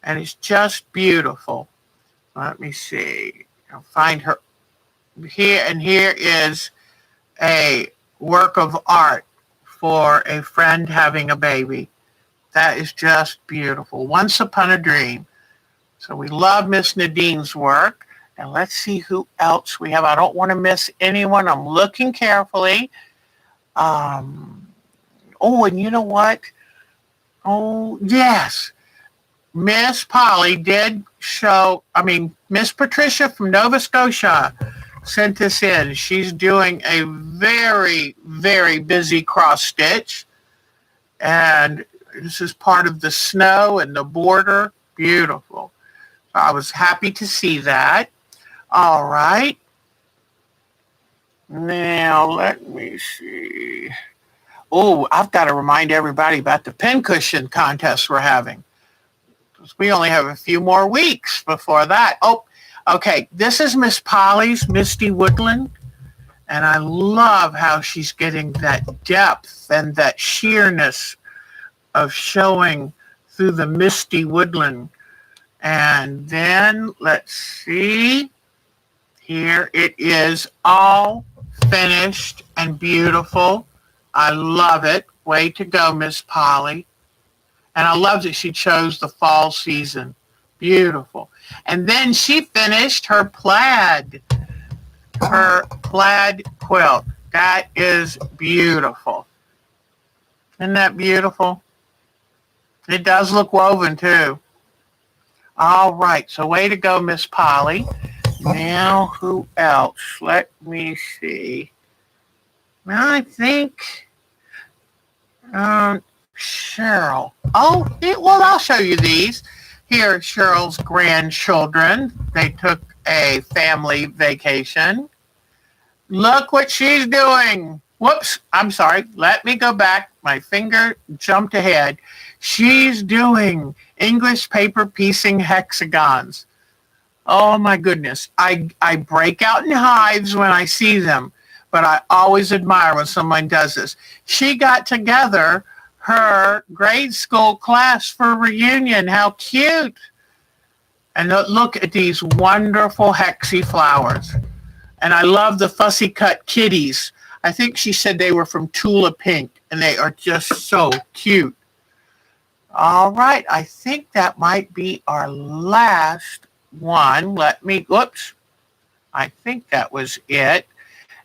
and it's just beautiful. Let me see. I'll find her here, and here is a work of art for a friend having a baby. That is just beautiful. Once Upon a Dream. So we love Miss Nadine's work. And let's see who else we have. I don't want to miss anyone. I'm looking carefully. And you know what? Oh, yes. Miss Polly did Miss Patricia from Nova Scotia sent this in. She's doing a very, very busy cross stitch. And this is part of the snow and the border. Beautiful. So I was happy to see that. All right. Now, let me see. Oh, I've got to remind everybody about the pincushion contest we're having. We only have a few more weeks before that. Oh, okay. This is Miss Polly's Misty Woodland. And I love how she's getting that depth and that sheerness of showing through the misty woodland. And then let's see. Here it is, all finished and beautiful. I love it. Way to go, Miss Polly. And I love that she chose the fall season. Beautiful. And then she finished her plaid quilt. That is beautiful. Isn't that beautiful? It does look woven too. All right, so way to go, Miss Polly. Now, who else? Let me see. Well, I think Cheryl. Oh, well, I'll show you these. Here are Cheryl's grandchildren. They took a family vacation. Look what she's doing. Whoops, I'm sorry. Let me go back. My finger jumped ahead. She's doing English paper piecing hexagons. Oh my goodness. I break out in hives when I see them, but I always admire when someone does this. She got together her grade school class for a reunion. How cute. And look at these wonderful hexy flowers. And I love the fussy cut kitties. I think she said they were from Tula Pink, and they are just so cute. All right, I think that might be our last one. Whoops. I think that was it.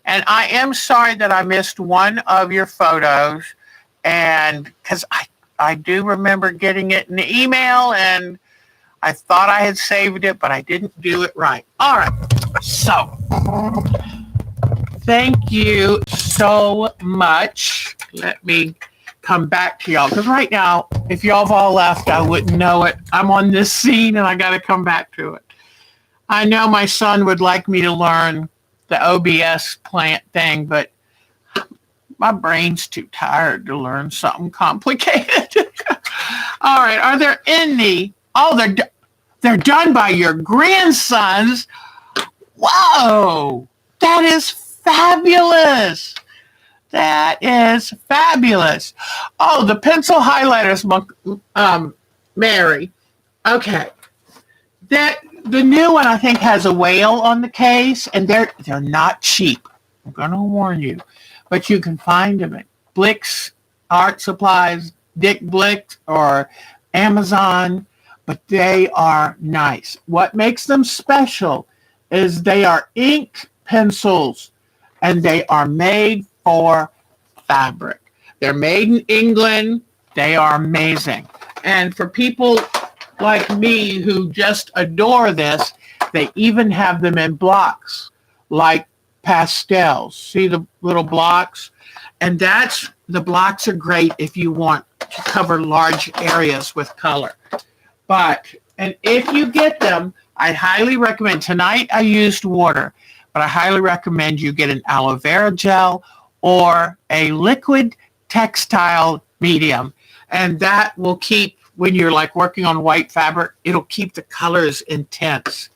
And I am sorry that I missed one of your photos, and because I do remember getting it in the email, and I thought I had saved it, but I didn't do it right. All right, so thank you so much. Let me come back to y'all, because right now, if y'all have all left, I wouldn't know it. I'm on this scene, and I got to come back to it. I know my son would like me to learn the OBS plant thing, but my brain's too tired to learn something complicated. All right, are there any? Oh, they're done by your grandsons. Whoa, that is fabulous. That is fabulous. Oh, the pencil highlighters, Mary. Okay. The new one, I think, has a whale on the case, and they're not cheap. I'm going to warn you. But you can find them at Blick's Art Supplies, Dick Blick, or Amazon, but they are nice. What makes them special is they are ink pencils, and they are made for fabric. They're made in England. They are amazing. And for people like me who just adore this, they even have them in blocks, like pastels. See the little blocks? And the blocks are great if you want to cover large areas with color. And if you get them, I highly recommend, tonight I used water, but I highly recommend you get an aloe vera gel or a liquid textile medium. And that will keep, when you're like working on white fabric, it'll keep the colors intense.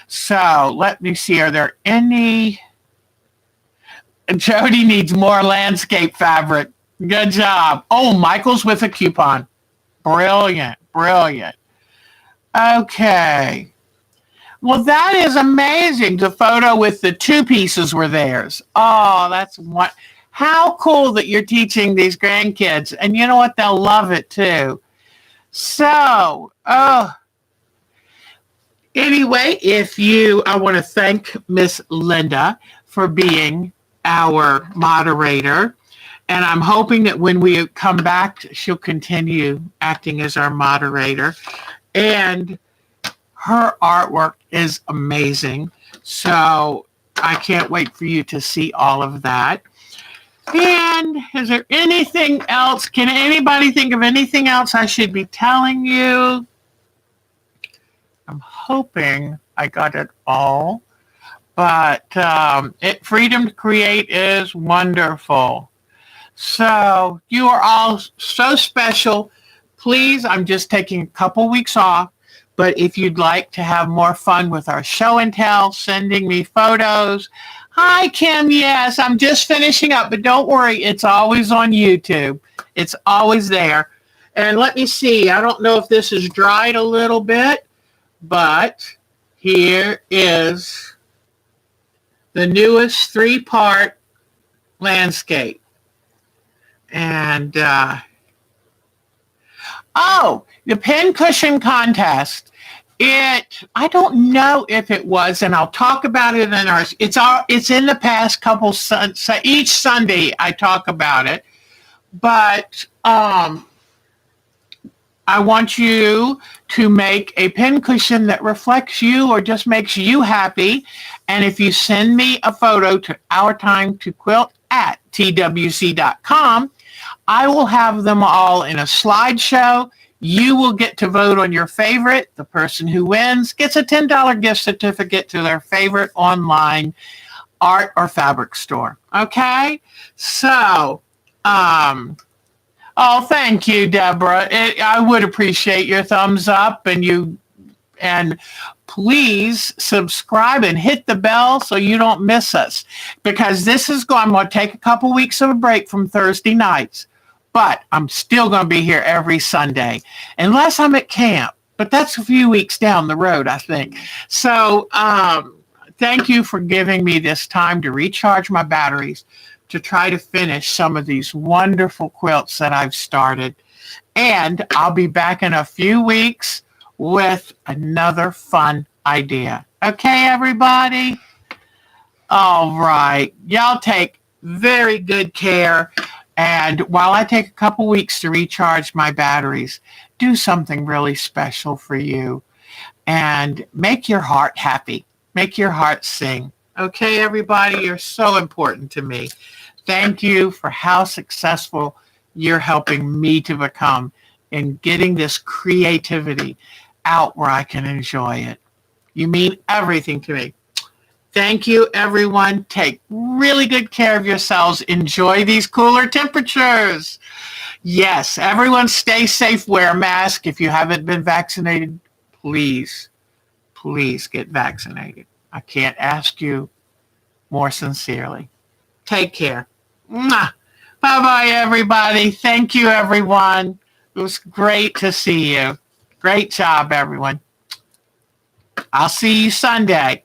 So let me see, are there any? Jody needs more landscape fabric. Good job. Oh, Michael's with a coupon. Brilliant, brilliant. Okay. Well, that is amazing. The photo with the two pieces were theirs. Oh, that's one. How cool that you're teaching these grandkids. And you know what? They'll love it too. So, anyway, I want to thank Miss Linda for being our moderator. And I'm hoping that when we come back, she'll continue acting as our moderator. And her artwork is amazing. So I can't wait for you to see all of that. And is there anything else? Can anybody think of anything else I should be telling you? I'm hoping I got it all. But freedom to create is wonderful. So you are all so special. Please, I'm just taking a couple weeks off. But if you'd like to have more fun with our show and tell, sending me photos. Hi, Kim. Yes, I'm just finishing up, but don't worry. It's always on YouTube. It's always there. And let me see. I don't know if this is dried a little bit, but here is the newest 3-part landscape. And, the pincushion contest. I don't know if it was, and I'll talk about it in ours. It's in the past couple, each Sunday I talk about it, but, I want you to make a pincushion that reflects you or just makes you happy. And if you send me a photo to ourtimetoquilt@twc.com, I will have them all in a slideshow. You will get to vote on your favorite. The person who wins gets a $10 gift certificate to their favorite online art or fabric store. Okay? So, oh, thank you, Deborah. I would appreciate your thumbs up, and please subscribe and hit the bell so you don't miss us, because I'm going to take a couple weeks of a break from Thursday nights, but I'm still going to be here every Sunday, unless I'm at camp, but that's a few weeks down the road, I think. So thank you for giving me this time to recharge my batteries, to try to finish some of these wonderful quilts that I've started. And I'll be back in a few weeks with another fun idea. Okay, everybody? All right. Y'all take very good care. And while I take a couple weeks to recharge my batteries, do something really special for you. And make your heart happy. Make your heart sing. Okay, everybody? You're so important to me. Thank you for how successful you're helping me to become in getting this creativity out where I can enjoy it. You mean everything to me. Thank you, everyone. Take really good care of yourselves. Enjoy these cooler temperatures. Yes, everyone stay safe. Wear a mask. If you haven't been vaccinated, please get vaccinated. I can't ask you more sincerely. Take care. Mwah. Bye-bye, everybody. Thank you, everyone. It was great to see you. Great job, everyone. I'll see you Sunday.